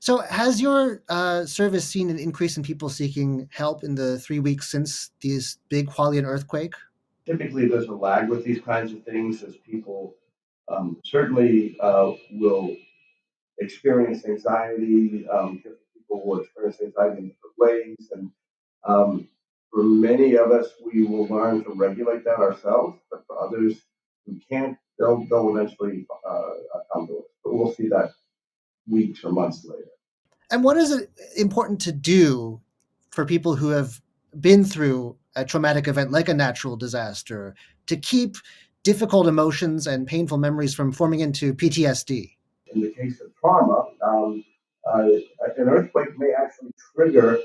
So, has your service seen an increase in people seeking help in the 3 weeks since this big Hualien earthquake? Typically, there's a lag with these kinds of things as people certainly will experience anxiety. Different people will experience anxiety in different ways. And um, for many of us, we will learn to regulate that ourselves. But for others who can't, they'll eventually come to us. But we'll see that weeks or months later. And what is it important to do for people who have been through a traumatic event like a natural disaster to keep difficult emotions and painful memories from forming into PTSD? In the case of trauma, uh, an earthquake may actually trigger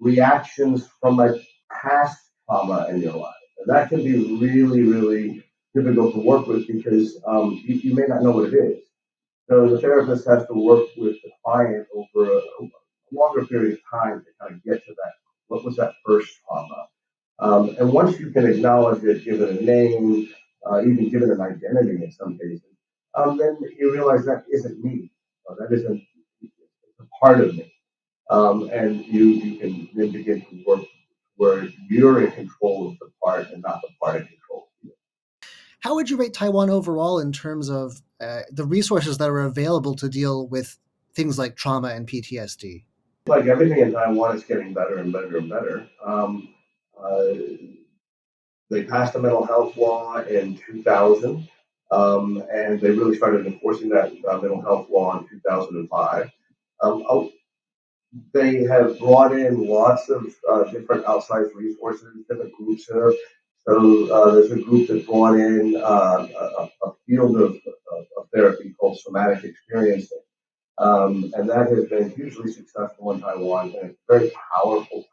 reactions from a past trauma in your life. And that can be really, really difficult to work with because you may not know what it is. So the therapist has to work with the client over a longer period of time to kind of get to that. What was that first trauma? And once you can acknowledge it, give it a name, even give it an identity in some cases, then you realize that isn't me. That isn't a part of me. And you can then begin to work where you're in control of the part and not the part in control of you. How would you rate Taiwan overall in terms of the resources that are available to deal with things like trauma and PTSD? Like everything in Taiwan, it's getting better and better and better. Uh, they passed a mental health law in 2000, and they really started enforcing that mental health law in 2005. They have brought in lots of different outside resources, different groups there. So there's a group that brought in a field of therapy called somatic experiencing. And that has been hugely successful in Taiwan, and it's very powerful